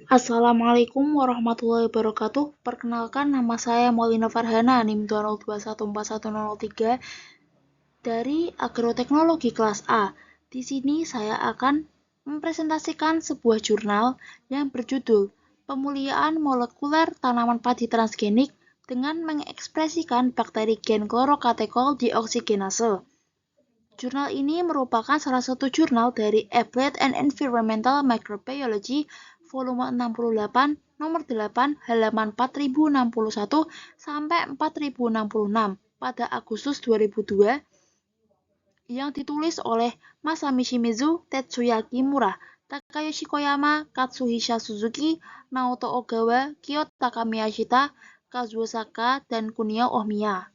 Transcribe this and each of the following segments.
Assalamualaikum warahmatullahi wabarakatuh. Perkenalkan, nama saya Maulina Farhana, NIM 202141003 dari Agroteknologi kelas A. Di sini saya akan mempresentasikan sebuah jurnal yang berjudul Pemuliaan Molekuler Tanaman Padi Transgenik dengan mengekspresikan bakteri gen klorokatechol deoksigenase. Jurnal ini merupakan salah satu jurnal dari Applied and Environmental Microbiology volume 68 nomor 8 halaman 4061 sampai 4066 pada Agustus 2002 yang ditulis oleh Masami Shimizu, Tetsuya Kimura, Takayoshi Koyama, Katsuhisa Suzuki, Naoto Ogawa, Kiyotaka Miyashita, Kazuo Saka, dan Kunio Ohmiya.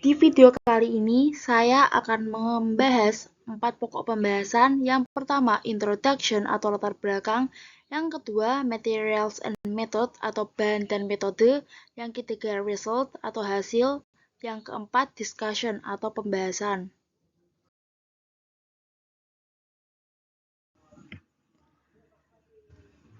Di video kali ini, saya akan membahas 4 pokok pembahasan. Yang pertama, introduction atau latar belakang. Yang kedua, materials and method atau bahan dan metode. Yang ketiga, result atau hasil. Yang keempat, discussion atau pembahasan.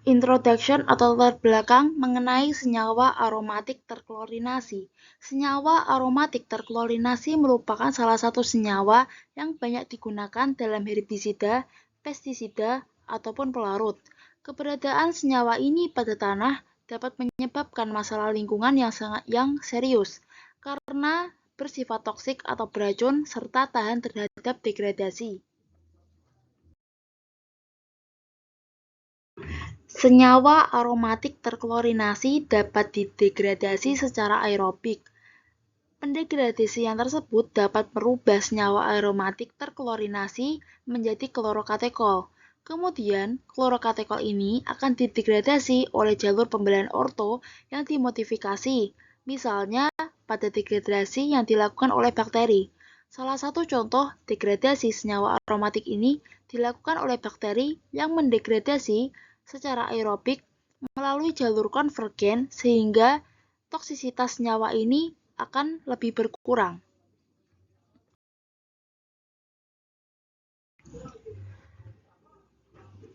Introduction atau latar belakang mengenai senyawa aromatik terklorinasi. Senyawa aromatik terklorinasi merupakan salah satu senyawa yang banyak digunakan dalam herbisida, pestisida, ataupun pelarut. Keberadaan senyawa ini pada tanah dapat menyebabkan masalah lingkungan yang serius karena bersifat toksik atau beracun serta tahan terhadap degradasi. Senyawa aromatik terklorinasi dapat didegradasi secara aerobik. Pendegradasian tersebut dapat merubah senyawa aromatik terklorinasi menjadi klorokatechol. Kemudian, klorokatechol ini akan didegradasi oleh jalur pembelahan orto yang dimodifikasi, misalnya pada degradasi yang dilakukan oleh bakteri. Salah satu contoh degradasi senyawa aromatik ini dilakukan oleh bakteri yang mendegradasi secara aerobik melalui jalur konvergen sehingga toksisitas senyawa ini akan lebih berkurang.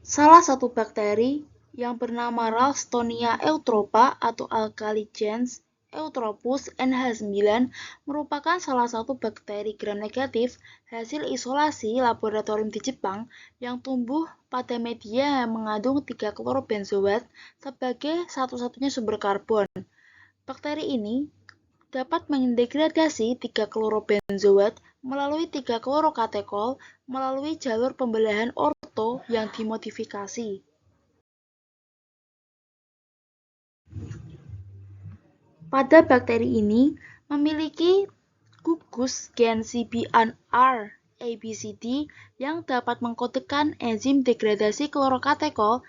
Salah satu bakteri yang bernama Ralstonia eutropa atau Alkaligens Eutropus NH9 merupakan salah satu bakteri gram negatif hasil isolasi laboratorium di Jepang yang tumbuh pada media yang mengandung 3 klorobenzoat sebagai satu-satunya sumber karbon. Bakteri ini dapat mendegradasi 3 klorobenzoat melalui 3 klorokatechol melalui jalur pembelahan orto yang dimodifikasi. Pada bakteri ini memiliki gugus gen CBNR ABCD yang dapat mengkodekan enzim degradasi klorokatechol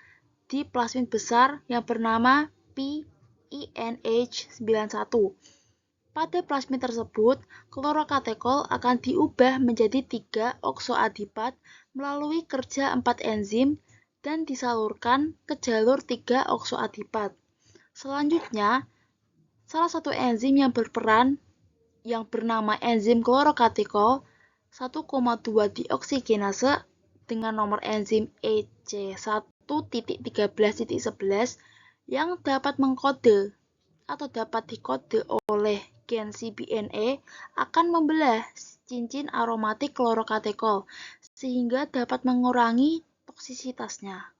di plasmid besar yang bernama PINH91. Pada plasmid tersebut, klorokatechol akan diubah menjadi 3 oksoadipat melalui kerja 4 enzim dan disalurkan ke jalur 3 oksoadipat. Selanjutnya, salah satu enzim yang berperan yang bernama enzim klorokatechol 1,2 deoksigenase dengan nomor enzim EC1.13.11 yang dapat mengkode atau dapat dikode oleh gen CBNA akan membelah cincin aromatik klorokatechol sehingga dapat mengurangi toksisitasnya.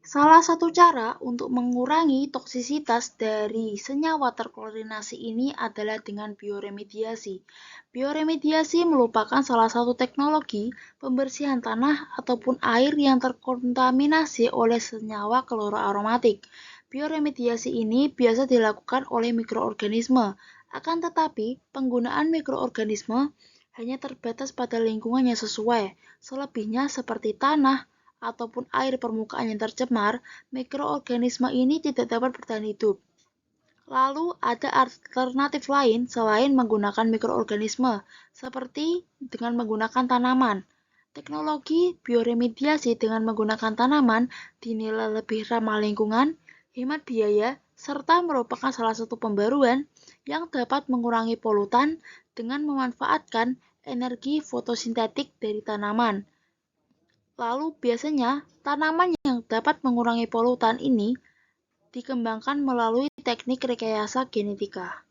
Salah satu cara untuk mengurangi toksisitas dari senyawa terklorinasi ini adalah dengan bioremediasi. Bioremediasi merupakan salah satu teknologi pembersihan tanah ataupun air yang terkontaminasi oleh senyawa kloroaromatik. Bioremediasi ini biasa dilakukan oleh mikroorganisme, akan tetapi penggunaan mikroorganisme hanya terbatas pada lingkungan yang sesuai. Selebihnya seperti tanah ataupun air permukaan yang tercemar, mikroorganisme ini tidak dapat bertahan hidup. Lalu ada alternatif lain selain menggunakan mikroorganisme, seperti dengan menggunakan tanaman. Teknologi bioremediasi dengan menggunakan tanaman dinilai lebih ramah lingkungan, hemat biaya, serta merupakan salah satu pembaruan yang dapat mengurangi polutan dengan memanfaatkan energi fotosintetik dari tanaman. Lalu biasanya tanaman yang dapat mengurangi polutan ini dikembangkan melalui teknik rekayasa genetika.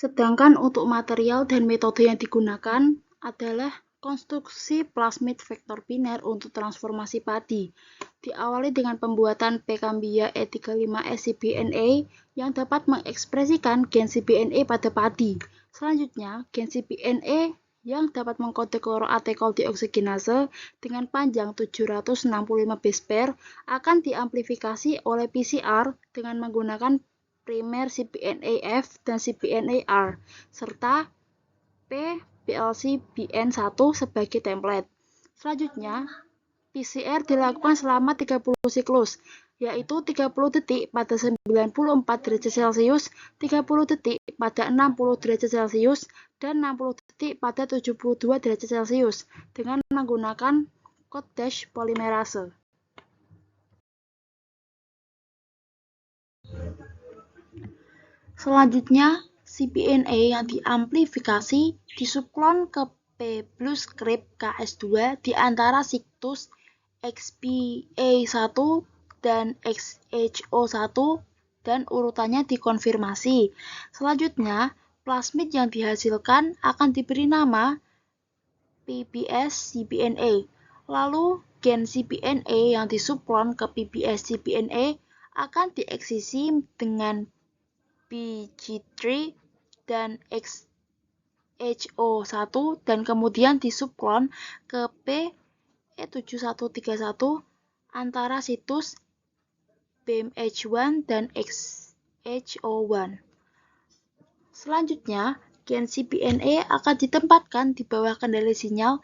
Sedangkan untuk material dan metode yang digunakan adalah konstruksi plasmid vektor biner untuk transformasi padi. Diawali dengan pembuatan P. cambia E35S cBNA yang dapat mengekspresikan gen cBNA pada padi. Selanjutnya, gen cBNA yang dapat mengkode kloroatekol deoksinase dengan panjang 765 base pair akan diamplifikasi oleh PCR dengan menggunakan primer cBNA-F dan cBNA-R, serta PBLC-BN1 sebagai template. Selanjutnya, PCR dilakukan selama 30 siklus, yaitu 30 detik pada 94 derajat Celcius, 30 detik pada 60 derajat Celcius, dan 60 detik pada 72 derajat Celcius dengan menggunakan Koch polimerase. Selanjutnya, cBNA yang diamplifikasi disubklon ke P plus script Ks2 di antara situs XPA1 dan XHO1 dan urutannya dikonfirmasi. Selanjutnya, plasmid yang dihasilkan akan diberi nama PBS-cBNA. Lalu, gen cBNA yang disubklon ke PBS-cBNA akan dieksisi dengan BG3 dan XHO1 dan kemudian disubklon ke P7131 antara situs BMH1 dan XHO1. Selanjutnya, gen cBNA akan ditempatkan di bawah kendali sinyal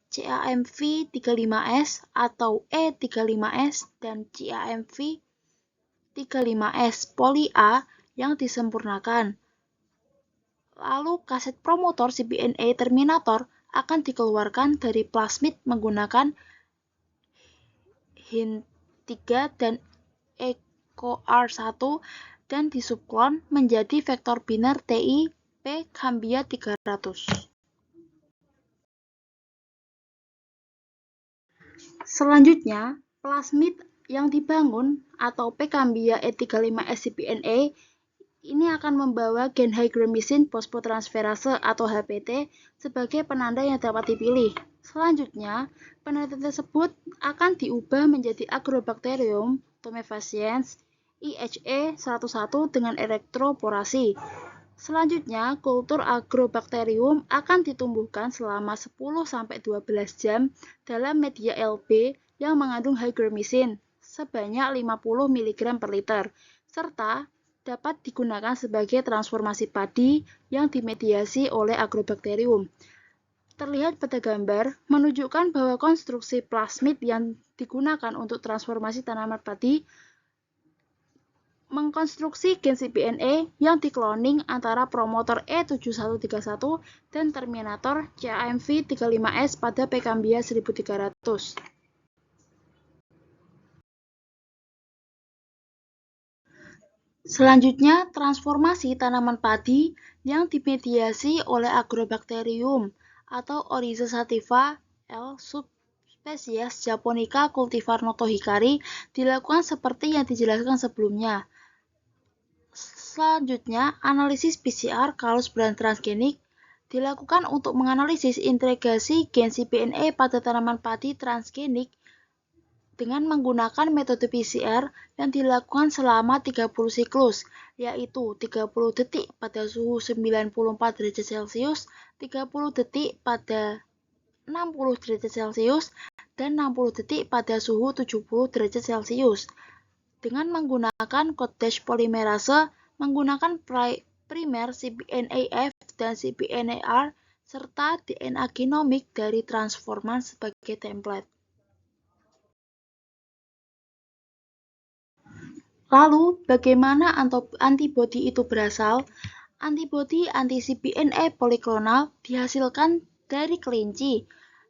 CAMV35S atau E35S dan CAMV35S poly A yang disempurnakan. Lalu kaset promotor cBNA terminator akan dikeluarkan dari plasmid menggunakan HIN3 dan EcoR1 dan disubklon menjadi vektor biner TI P. cambia 300. Selanjutnya, plasmid yang dibangun atau P. cambia E35S cBNA ini akan membawa gen hygromycin fosfotransferase atau HPT sebagai penanda yang dapat dipilih. Selanjutnya, penanda tersebut akan diubah menjadi Agrobacterium tumefaciens IHE101 dengan elektroporasi. Selanjutnya, kultur Agrobacterium akan ditumbuhkan selama 10-12 jam dalam media LB yang mengandung hygromycin sebanyak 50 mg per liter, serta dapat digunakan sebagai transformasi padi yang dimediasi oleh Agrobacterium. Terlihat pada gambar menunjukkan bahwa konstruksi plasmid yang digunakan untuk transformasi tanaman padi mengkonstruksi gen cBNA yang dikloning antara promotor E7131 dan terminator CAMV35S pada P. cambia 1300. Selanjutnya, transformasi tanaman padi yang dimediasi oleh Agrobacterium atau Oryza sativa L. subspesies Japonica cultivar noto hikari dilakukan seperti yang dijelaskan sebelumnya. Selanjutnya, analisis PCR Kalus-Brand transgenik dilakukan untuk menganalisis integrasi gen cBNA pada tanaman padi transgenik dengan menggunakan metode PCR yang dilakukan selama 30 siklus, yaitu 30 detik pada suhu 94 derajat Celcius, 30 detik pada 60 derajat Celcius, dan 60 detik pada suhu 70 derajat Celcius. Dengan menggunakan Koch polimerase, menggunakan primer cBNA-F dan cBNA-R, serta DNA genomik dari transforman sebagai template. Lalu, bagaimana antibodi itu berasal? Antibodi anti-cBNA poliklonal dihasilkan dari kelinci.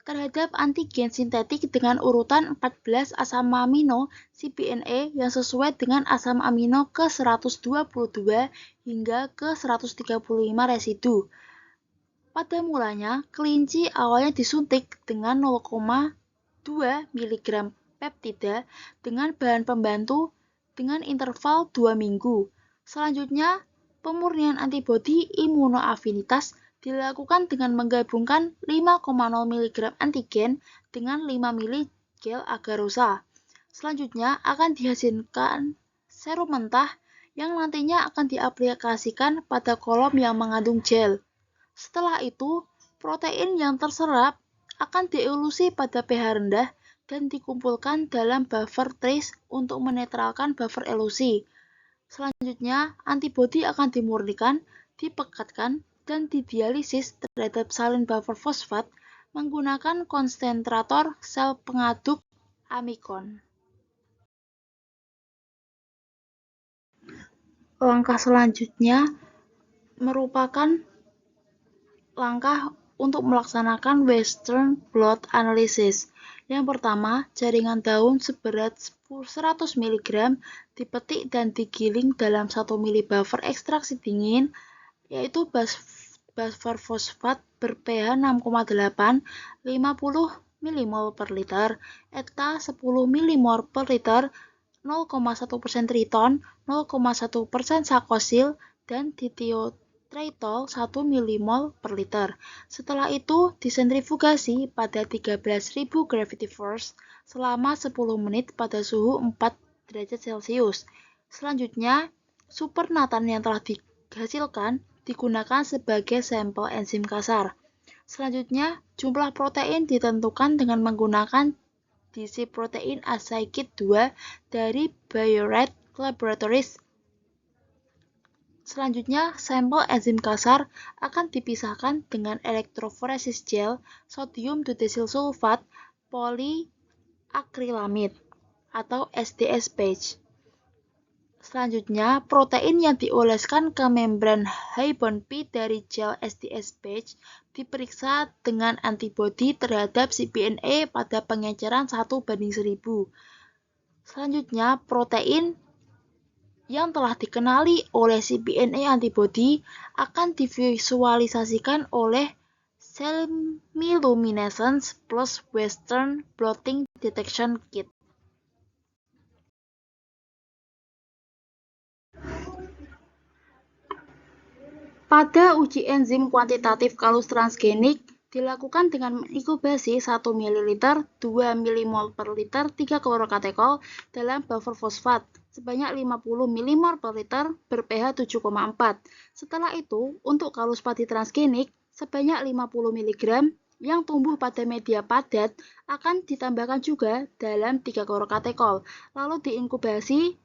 terhadap antigen sintetik dengan urutan 14 asam amino cPNA yang sesuai dengan asam amino ke 122 hingga ke 135 residu. Pada mulanya, kelinci awalnya disuntik dengan 0,2 mg peptida dengan bahan pembantu dengan interval 2 minggu. Selanjutnya, pemurnian antibodi imunoafinitas dilakukan dengan menggabungkan 5,0 mg antigen dengan 5 mg gel agarosa. Selanjutnya akan dihasilkan serum mentah yang nantinya akan diaplikasikan pada kolom yang mengandung gel. Setelah itu, protein yang terserap akan dielusi pada pH rendah dan dikumpulkan dalam buffer trace untuk menetralkan buffer elusi. Selanjutnya, antibodi akan dimurnikan, dipekatkan, dan didialisis terhadap salin buffer fosfat menggunakan konsentrator sel pengaduk amikon. Langkah selanjutnya merupakan langkah untuk melaksanakan Western blot analysis. Yang pertama, jaringan daun seberat 100 mg dipetik dan digiling dalam 1 ml buffer ekstraksi dingin, yaitu buffer fosfat ber-pH 6,8, 50 mmol per liter, ETA 10 mmol per liter, 0,1% triton, 0,1% sakosil, dan dithiotretol 1 mmol per liter. Setelah itu disentrifugasi pada 13.000 gravity force selama 10 menit pada suhu 4 derajat Celcius. Selanjutnya, supernatan yang telah dihasilkan digunakan sebagai sampel enzim kasar. Selanjutnya, jumlah protein ditentukan dengan menggunakan DC Protein Assay Kit 2 dari Bio-Rad Laboratories. Selanjutnya, sampel enzim kasar akan dipisahkan dengan elektroforesis gel sodium dodecyl sulfat polyakrilamid atau SDS patch. Selanjutnya, protein yang dioleskan ke membran high bond P dari gel SDS patch diperiksa dengan antibodi terhadap cPNA pada pengenceran 1:1000. Selanjutnya, protein yang telah dikenali oleh cPNA antibody akan divisualisasikan oleh chemiluminescence plus Western blotting detection kit. Pada uji enzim kuantitatif kalus transgenik dilakukan dengan menginkubasi 1 ml 2 mmol per liter 3 klorokatekol dalam buffer fosfat sebanyak 50 mmol per liter ber-pH 7,4. Setelah itu, untuk kalus padi transgenik sebanyak 50 mg yang tumbuh pada media padat akan ditambahkan juga dalam 3 klorokatekol, lalu diinkubasi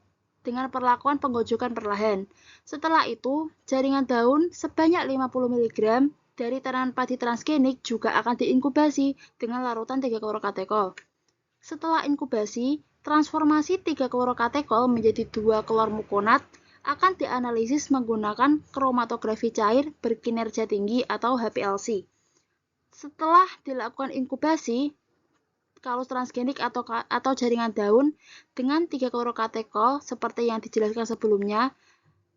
dengan perlakuan penggojokan perlahan. Setelah itu, jaringan daun sebanyak 50 mg dari tanaman padi transgenik juga akan diinkubasi dengan larutan 3 klorokatekol. Setelah inkubasi, transformasi 3 klorokatekol menjadi 2 klormukonat akan dianalisis menggunakan kromatografi cair berkinerja tinggi atau HPLC. Setelah dilakukan inkubasi, kalus transgenik atau jaringan daun dengan 3 klorokatekol seperti yang dijelaskan sebelumnya,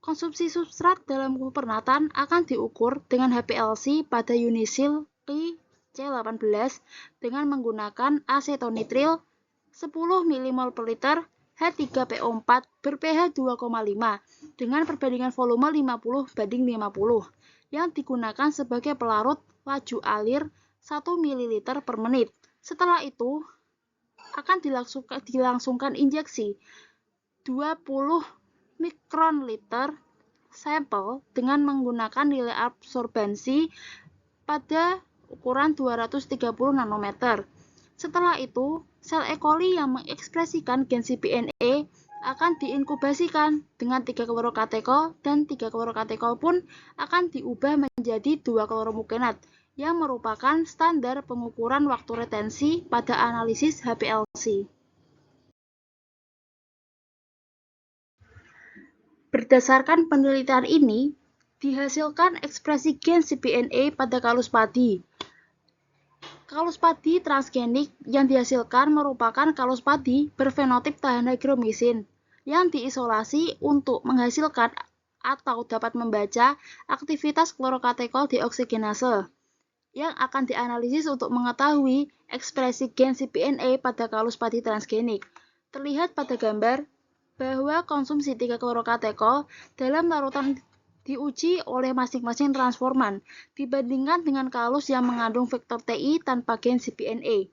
konsumsi substrat dalam pernatan akan diukur dengan HPLC pada Unisil C18 dengan menggunakan asetonitril 10 mmol per liter H3PO4 ber-pH 2,5 dengan perbandingan volume 50:50 yang digunakan sebagai pelarut laju alir 1 ml per menit. Setelah itu, akan dilangsungkan injeksi 20 mikron liter sampel dengan menggunakan nilai absorbansi pada ukuran 230 nanometer. Setelah itu, sel E. coli yang mengekspresikan gen cPNA akan diinkubasikan dengan 3 klorokatekol dan 3 klorokatekol pun akan diubah menjadi 2 kloromukenat yang merupakan standar pengukuran waktu retensi pada analisis HPLC. Berdasarkan penelitian ini, dihasilkan ekspresi gen cPNA pada kalus padi. Kalus padi transgenik yang dihasilkan merupakan kalus padi berfenotip tahan hygromisin yang diisolasi untuk menghasilkan atau dapat membaca aktivitas klorokatekol deoksigenase yang akan dianalisis untuk mengetahui ekspresi gen cPNA pada kalus padi transgenik. Terlihat pada gambar bahwa konsumsi 3 klorokatekol dalam larutan diuji oleh masing-masing transforman dibandingkan dengan kalus yang mengandung vektor TI tanpa gen cPNA.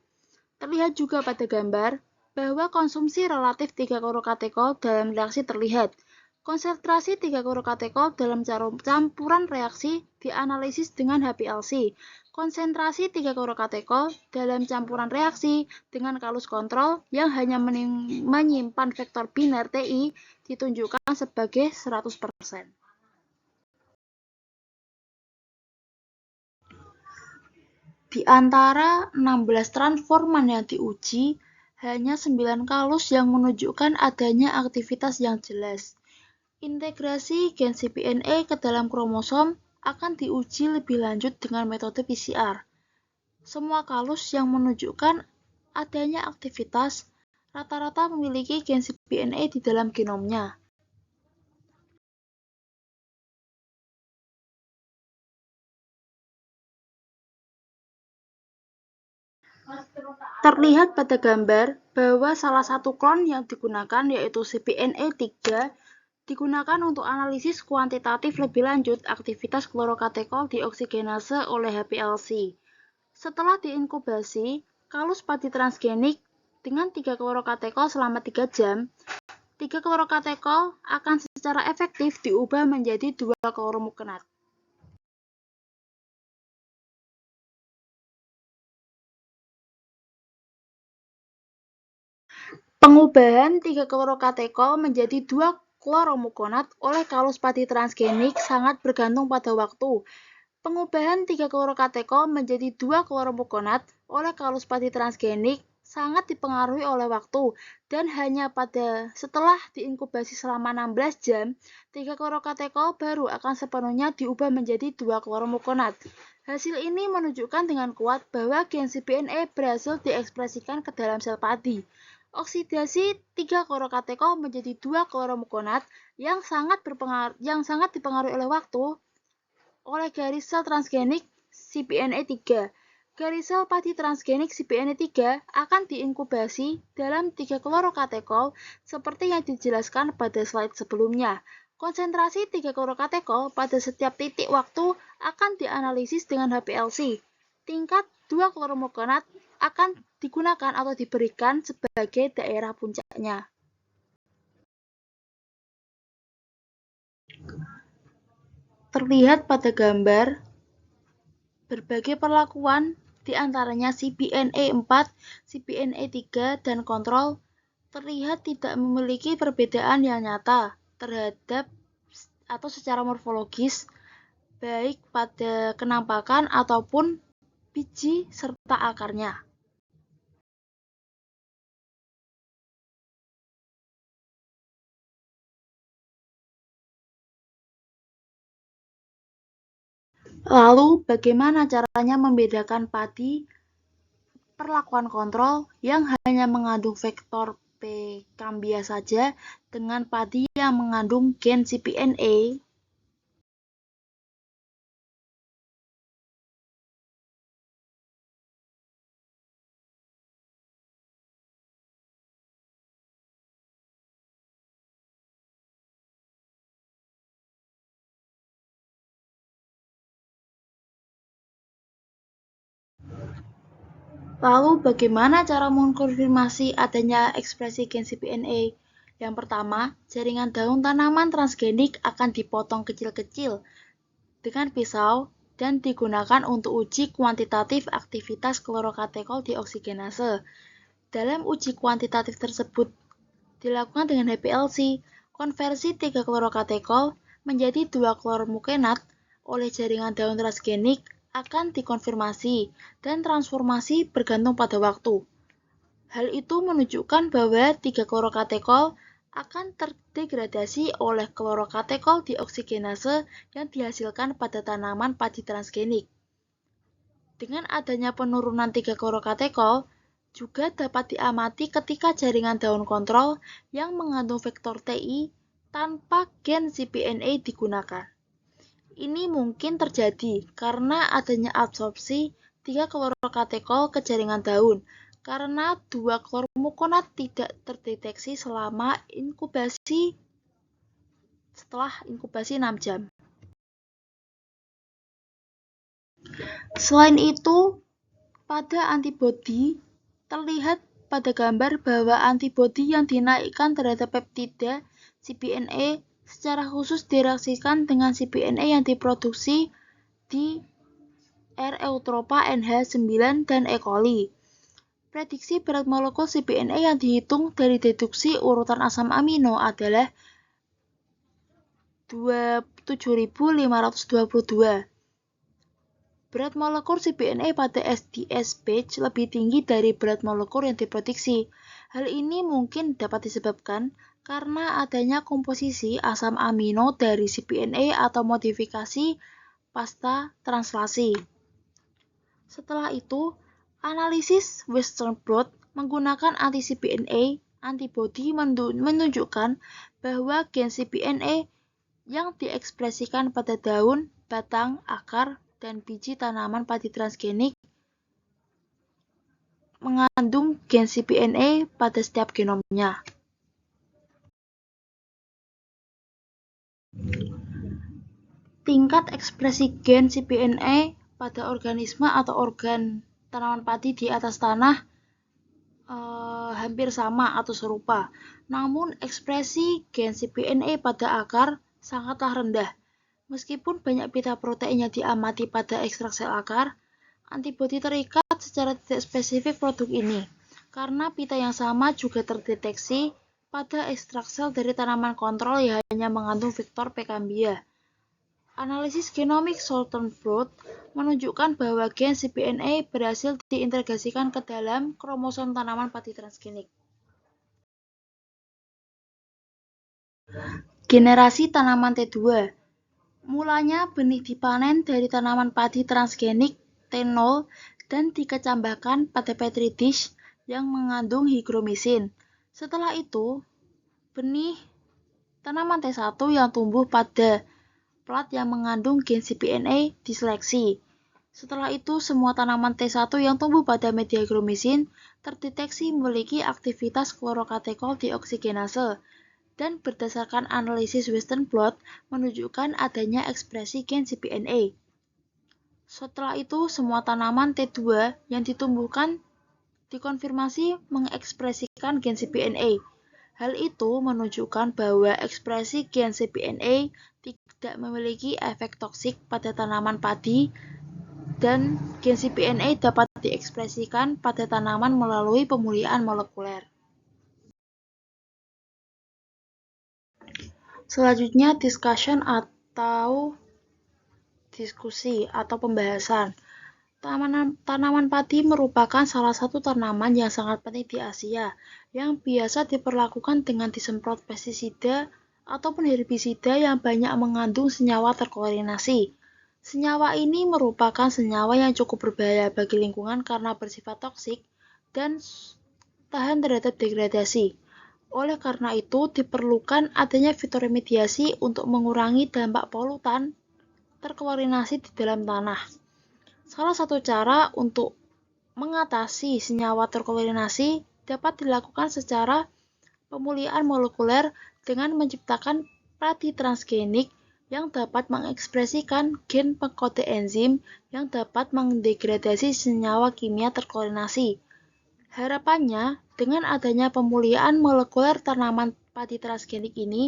Terlihat juga pada gambar bahwa konsumsi relatif 3 klorokatekol dalam reaksi terlihat. Konsentrasi 3 klorokatekol dalam campuran reaksi dianalisis dengan HPLC. Konsentrasi 3 klorokatekol dalam campuran reaksi dengan kalus kontrol yang hanya menyimpan vektor biner TI ditunjukkan sebagai 100%. Di antara 16 transforman yang diuji, hanya 9 kalus yang menunjukkan adanya aktivitas yang jelas. Integrasi gen cPNA ke dalam kromosom akan diuji lebih lanjut dengan metode PCR. Semua kalus yang menunjukkan adanya aktivitas rata-rata memiliki gen cPNA di dalam genomnya. Terlihat pada gambar bahwa salah satu klon yang digunakan yaitu cPNA3 digunakan untuk analisis kuantitatif lebih lanjut aktivitas klorokatekol deoksigenase oleh HPLC. Setelah diinkubasi, kalus padi transgenik dengan 3 klorokatekol selama 3 jam, 3 klorokatekol akan secara efektif diubah menjadi 2 kloromukenat. Pengubahan 3 klorokatekol menjadi 2 kloromukonat oleh kalus padi transgenik sangat bergantung pada waktu. Pengubahan 3 klorokatekol menjadi 2 kloromukonat oleh kalus padi transgenik sangat dipengaruhi oleh waktu dan hanya pada setelah diinkubasi selama 16 jam, 3 klorokatekol baru akan sepenuhnya diubah menjadi 2 kloromukonat. Hasil ini menunjukkan dengan kuat bahwa gen cPNA berhasil diekspresikan ke dalam sel padi. Oksidasi 3 klorokatekol menjadi 2 kloromukonat yang sangat dipengaruhi oleh waktu oleh garis sel transgenik cPNA3. Garis sel padi transgenik cPNA3 akan diinkubasi dalam 3 klorokatekol seperti yang dijelaskan pada slide sebelumnya. Konsentrasi 3 klorokatekol pada setiap titik waktu akan dianalisis dengan HPLC. Tingkat 2 kloromukonat akan digunakan atau diberikan sebagai daerah puncaknya. Terlihat pada gambar berbagai perlakuan di antaranya cPNA4, cPNA3, dan kontrol terlihat tidak memiliki perbedaan yang nyata terhadap atau secara morfologis baik pada kenampakan ataupun biji serta akarnya. Lalu, bagaimana caranya membedakan padi perlakuan kontrol yang hanya mengandung vektor P. cambia saja dengan padi yang mengandung gen cPNA? Lalu bagaimana cara mengkonfirmasi adanya ekspresi gen cPNA? Yang pertama, jaringan daun tanaman transgenik akan dipotong kecil-kecil dengan pisau dan digunakan untuk uji kuantitatif aktivitas klorokatekol deoksigenase. Dalam uji kuantitatif tersebut dilakukan dengan HPLC, konversi 3 klorokatekol menjadi 2 kloromukenat oleh jaringan daun transgenik akan dikonfirmasi dan transformasi bergantung pada waktu. Hal itu menunjukkan bahwa 3 klorokatekol akan terdegradasi oleh klorokatekol deoksigenase yang dihasilkan pada tanaman padi transgenik. Dengan adanya penurunan 3 klorokatekol, juga dapat diamati ketika jaringan daun kontrol yang mengandung vektor TI tanpa gen cPNA digunakan. Ini mungkin terjadi karena adanya absorpsi 3 klorokatekol ke jaringan daun, karena 2 klormukonat tidak terdeteksi setelah inkubasi 6 jam. Selain itu, pada antibodi terlihat pada gambar bahwa antibodi yang dinaikkan terhadap peptida cPNA secara khusus direaksikan dengan cPNA yang diproduksi di R. eutropa NH9 dan E. coli. Prediksi berat molekul cPNA yang dihitung dari deduksi urutan asam amino adalah 7522. Berat molekul cPNA pada SDS batch lebih tinggi dari berat molekul yang diprediksi. Hal ini mungkin dapat disebabkan karena adanya komposisi asam amino dari cPNA atau modifikasi pasca translasi. Setelah itu, analisis Western blot menggunakan anti-cPNA antibodi menunjukkan bahwa gen cPNA yang diekspresikan pada daun, batang, akar, dan biji tanaman padi transgenik mengandung gen cPNA pada setiap genomnya. Tingkat ekspresi gen cPNA pada organisme atau organ tanaman padi di atas tanah hampir sama atau serupa. Namun ekspresi gen cPNA pada akar sangatlah rendah. Meskipun banyak pita protein yang diamati pada ekstrak sel akar, antibodi terikat secara tidak spesifik produk ini, karena pita yang sama juga terdeteksi pada ekstrak sel dari tanaman kontrol yang hanya mengandung vektor pCambia. Analisis genomik Southern blot menunjukkan bahwa gen cPNA berhasil diintegrasikan ke dalam kromosom tanaman padi transgenik. Generasi tanaman T2. Mulanya benih dipanen dari tanaman padi transgenik T0 dan dikecambahkan pada petri dish yang mengandung hygromycin. Setelah itu, benih tanaman T1 yang tumbuh pada plat yang mengandung gen cPNA diseleksi. Setelah itu, semua tanaman T1 yang tumbuh pada media hygromycin terdeteksi memiliki aktivitas klorokatekol dioksigenase. Dan berdasarkan analisis Western blot menunjukkan adanya ekspresi gen cPNA. Setelah itu, semua tanaman T2 yang ditumbuhkan dikonfirmasi mengekspresikan gen cPNA. Hal itu menunjukkan bahwa ekspresi gen cPNA tidak memiliki efek toksik pada tanaman padi dan gen cPNA dapat diekspresikan pada tanaman melalui pemulihan molekuler. Selanjutnya, discussion atau diskusi atau pembahasan. Tanaman padi merupakan salah satu tanaman yang sangat penting di Asia, yang biasa diperlakukan dengan disemprot pestisida ataupun herbisida yang banyak mengandung senyawa terklorinasi. Senyawa ini merupakan senyawa yang cukup berbahaya bagi lingkungan karena bersifat toksik dan tahan terhadap degradasi. Oleh karena itu, diperlukan adanya fitoremediasi untuk mengurangi dampak polutan terklorinasi di dalam tanah. Salah satu cara untuk mengatasi senyawa terklorinasi dapat dilakukan secara pemulihan molekuler dengan menciptakan padi transgenik yang dapat mengekspresikan gen pengkode enzim yang dapat mendegradasi senyawa kimia terklorinasi. Harapannya, dengan adanya pemulihan molekuler tanaman padi transgenik ini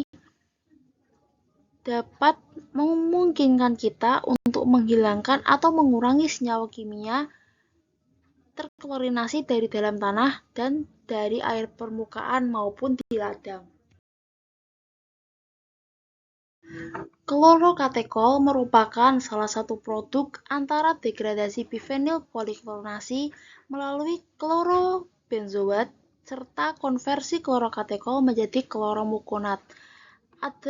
dapat memungkinkan kita untuk menghilangkan atau mengurangi senyawa kimia terklorinasi dari dalam tanah dan dari air permukaan maupun di ladang. Klorokatekol merupakan salah satu produk antara degradasi bifenyl poliklorinasi melalui klorobenzoat serta konversi klorokatekol menjadi kloromukonat.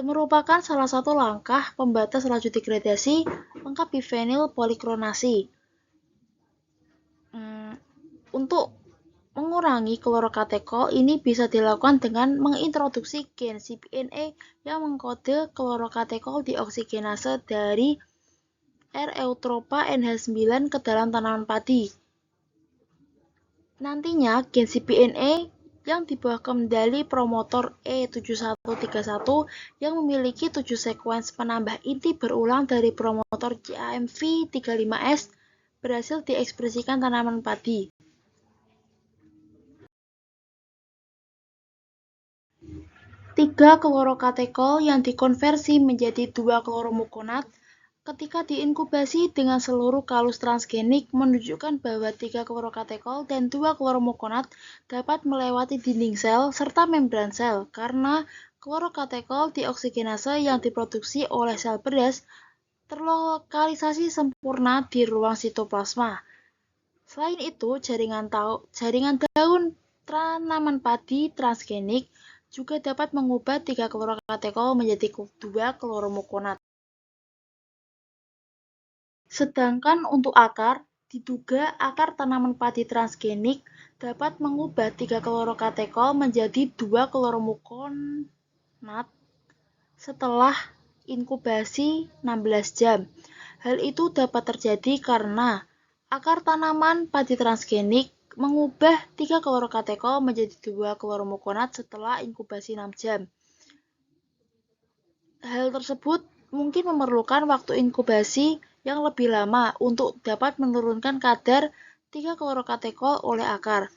Merupakan salah satu langkah pembatas laju degradasi lengkap bifenyl poliklorinasi. Untuk mengurangi klorokateko ini bisa dilakukan dengan mengintroduksi gen cPNA yang mengkode klorokateko dioksigenase dari R. eutropa NH9 ke dalam tanaman padi. Nantinya gen cPNA yang di bawah kendali promotor E7131 yang memiliki 7 sekuens penambah inti berulang dari promotor JAMV35S berhasil diekspresikan tanaman padi. Tiga klorokatekol yang dikonversi menjadi 2 kloromukonat ketika diinkubasi dengan seluruh kalus transgenik menunjukkan bahwa 3 klorokatekol dan 2 kloromukonat dapat melewati dinding sel serta membran sel karena klorokatekol dioksigenase yang diproduksi oleh sel beras terlokalisasi sempurna di ruang sitoplasma. Selain itu, jaringan daun tanaman padi transgenik juga dapat mengubah 3 klorokatekol menjadi 2 kloromukonat. Sedangkan untuk akar, diduga akar tanaman padi transgenik dapat mengubah 3 klorokatekol menjadi 2 kloromukonat setelah inkubasi 16 jam. Hal itu dapat terjadi karena akar tanaman padi transgenik mengubah 3 klorokatekol menjadi 2 kloromukonat setelah inkubasi 6 jam. Hal tersebut mungkin memerlukan waktu inkubasi yang lebih lama untuk dapat menurunkan kadar 3 klorokatekol oleh akar.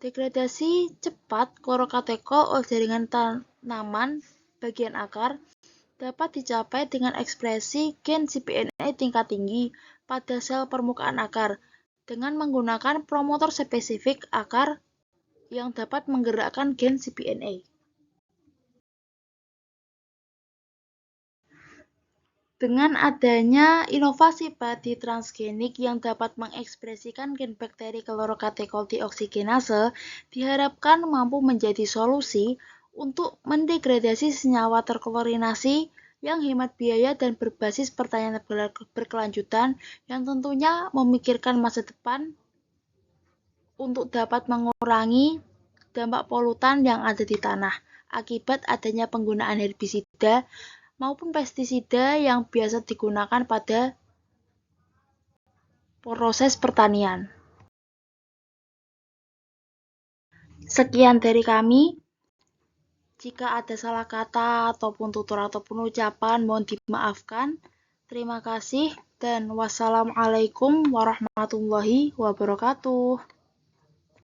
Degradasi cepat klorokatekol oleh jaringan tanaman bagian akar dapat dicapai dengan ekspresi gen cPNA tingkat tinggi pada sel permukaan akar dengan menggunakan promotor spesifik akar yang dapat menggerakkan gen cPNA. Dengan adanya inovasi padi transgenik yang dapat mengekspresikan gen bakteri klorokatekol dioksigenase, diharapkan mampu menjadi solusi untuk mendegradasi senyawa terklorinasi yang hemat biaya dan berbasis pertanian berkelanjutan yang tentunya memikirkan masa depan untuk dapat mengurangi dampak polutan yang ada di tanah akibat adanya penggunaan herbisida maupun pestisida yang biasa digunakan pada proses pertanian. Sekian dari kami. Jika ada salah kata ataupun tutur ataupun ucapan, mohon dimaafkan. Terima kasih dan wassalamualaikum warahmatullahi wabarakatuh.